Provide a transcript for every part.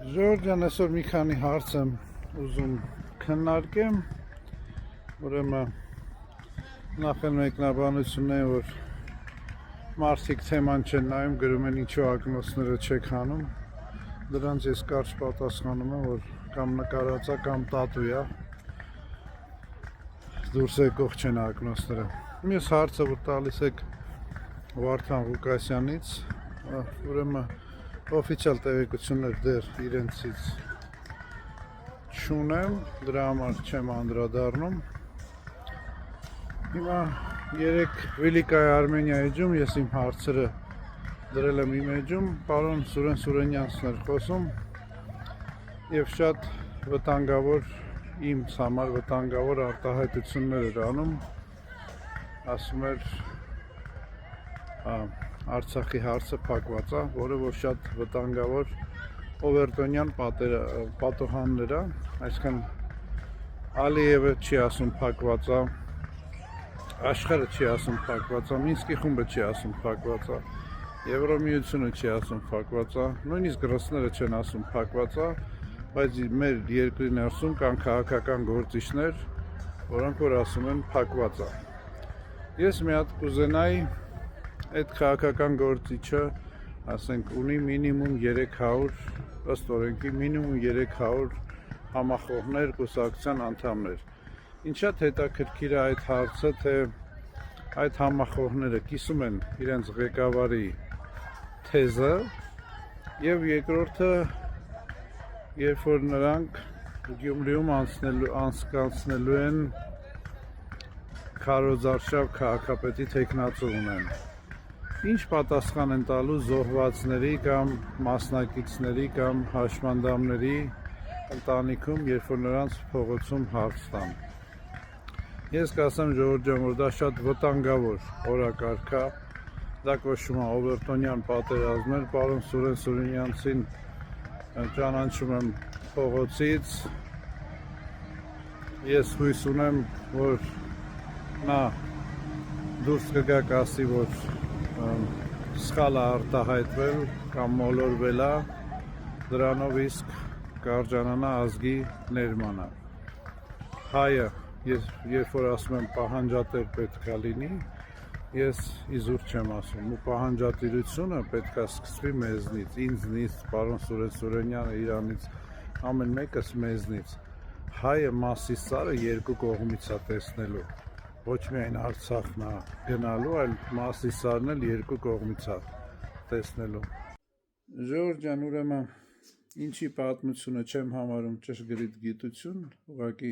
Ժորժյան, այսօր մի քանի հարց եմ ուզում քննարկեմ, ուրեմն նախ են մեկնաբանությունն է, որ մարդիկ թեման չեն նայում, գրում են ինչու ակնոցները չեք հանում, դրանց ես կարճ պատասխանում եմ, որ կամ նկարածա կամ տատու է, դուրս եկող չեն ակնոցները։ Մյուս հարցը, որ տալիս եք Վարդան Ղուկասյանից, ուրեմն օֆիցիալ տեղեկություններ դեռ իրենցից չունեմ, դրա համար չեմ անդրադառնում։ Հիմա երեք Վիլիկայ Արմենիա էջում ես իմ հարցերը դրել եմ իմ էջում, պարոն Սուրեն Սուրենյանցն էր խոսում եւ շատ վտանգավոր, իմ համար վտանգավոր արտահայտություններ էր անում, ասում էր Արցախի հարցը փակված է, որը որ շատ վտանգավոր Օվերտոնյան պատոհաններ է, այսինքն Ալիևը չի ասում փակված է, Աշխարհը չի ասում փակված է, Մինսկի խումբը չի ասում փակված է, Եվրոմիությունը չի ասում փակված է, նույնիսկ ռուսները չեն ասում փակված է, բայց մեր երկրի ներսում կան քաղաքական գործիչներ, որոնք որ ասում են փակված է։ Ես մի հատ կուզենայի այդ քաղաքական գործիչը, ասենք, ունի մինիմում 300, ըստ օրենքի մինիմում 300 համախոհներ, կուսակցության անդամներ։ Ինչ շատ հետաքրքիր է այդ հարցը, թե այդ համախոհները կիսում են իրենց ղեկավարի թեզը, եւ երկրորդը, երբ որ նրանք Գյումրիում անցկացնելու են քարոզարշավ քաղաքապետի թեկնածու ունեն։ Ինչ պատասխան են տալու զոհվածների կամ մասնակիցների կամ հաշմանդամների ընտանիքում, երբ որ նրանց փողոցում հարց տան։ Ես կասեմ Ժողովրդյան, որ դա շատ վտանգավոր օրակարգ է, դա կոչվում է Օվերտոնյան պատերազմներ, պարոն Սուրեն Սուրենյանցին ճանաչում եմ փողոցից, ես հույս ունեմ, որ նա դուրս կգա կասի, որ սխալ է արտահայտվել կամ մոլորվել է, դրանով իսկ կարճանանա ազգի ներմանը։ Հայը, երբ որ ասում եմ պահանջատեր պետք է լինի, ես իզուր չեմ ասում, ու պահանջատիրությունը պետք է սկսվի մեզնից, ինձնից, պարոն Սուրեն Սուրենյանը իրանից, ամեն մեկս մեզնից։ Հայը Մասիսարը երկու կողմից է տեսնելու, ոչ միայն Արցախն է գնալու, այլ Մասիսարն էլ երկու կողմից է տեսնելու։ Ժորժյան, ուրեմն ինչի պատմությունը չեմ համարում ճշգրիտ գիտություն, ուղղակի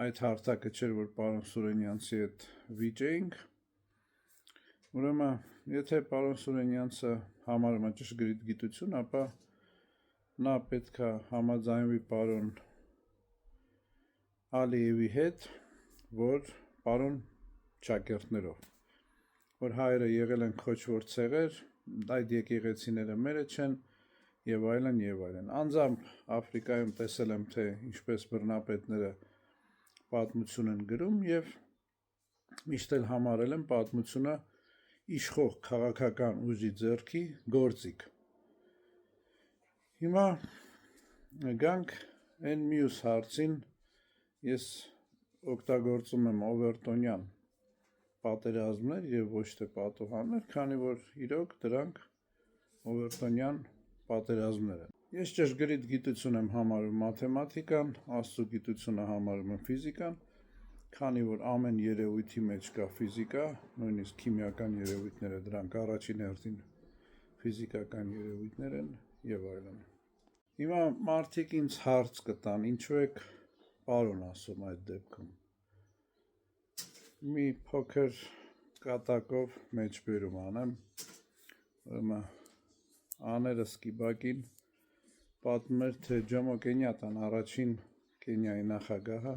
այդ հարթակը չէր, որ պարոն Սուրենյանցի հետ վիճեինք։ Ուրեմն, եթե պարոն Սուրենյանցը համարում է ճշգրիտ գիտություն, ապա նա պետք է համաձայնվի պարոն Ալիևի հետ, որ պարոն ճակերտներով, որ հայերը եղել են քոչվոր ցեղեր, այդ եկեղեցիները մերը չեն, եւ այլն եւ այլն։ Անձամբ Աֆրիկայում տեսել եմ, թե ինչպես բռնապետները պատմություն են գրում եւ միշտ էլ համարել եմ պատմությունը իշխող քաղաքական ուժի ձեռքի գործիք։ Հիմա գանք այն մյուս հարցին, ես օգտագործում եմ Օվերտոնյան պատերազմներ եւ ոչ թե պատոհաններ, քանի որ իրոք դրանք Օվերտոնյան պատերազմներ են։ Ես ճշգրիտ գիտություն եմ համարում մաթեմատիկան, աստծո գիտությունը համարում եմ ֆիզիկան, քանի որ ամեն երևույթի մեջ կա ֆիզիկա, նույնիսկ քիմիական երևույթները, դրանք առաջին հերթին ֆիզիկական երևույթներ են եւ այլն։ Հիմա մարդիկ ինձ հարց կտան, ինչու եք պարոն ասում այդ դեպքում։ Մի փոքր կատակով մեջբերում անեմ, ուրեմն աները Սկիբակին պատմում էր, թե Ջոմո Կենյատան, առաջին Կենիայի նախագահը,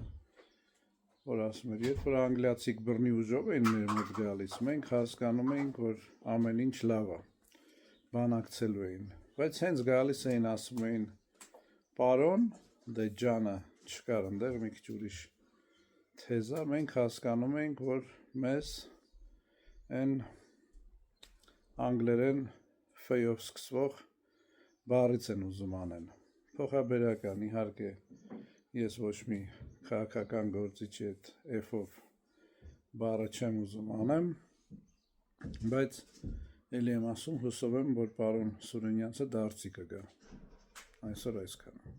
որ ասում էր, երբ որ անգլիացիք բռնի ուժով էին մեր մոտ գալիս, մենք հասկանում էինք, որ ամեն ինչ լավ է, բանակցելու էին, բայց հենց գալիս էին, ասում էին, պարոն, դե ջանը չկար ընդեղ, մի քիչ ուրիշ թեզա, մենք հասկանում ենք, որ մեզ են անգլերեն ֆեյով սկսվող բառից են ուզում անել, փոխաբերական, իհարկե, ես ոչ մի քաղաքական գործիչի հետ F-ով բառը չեմ ուզում անեմ, բայց էլի եմ ասում, հուսով եմ, որ պարոն Սուրենյանցը դարձի կգա, այսօր այսքանը։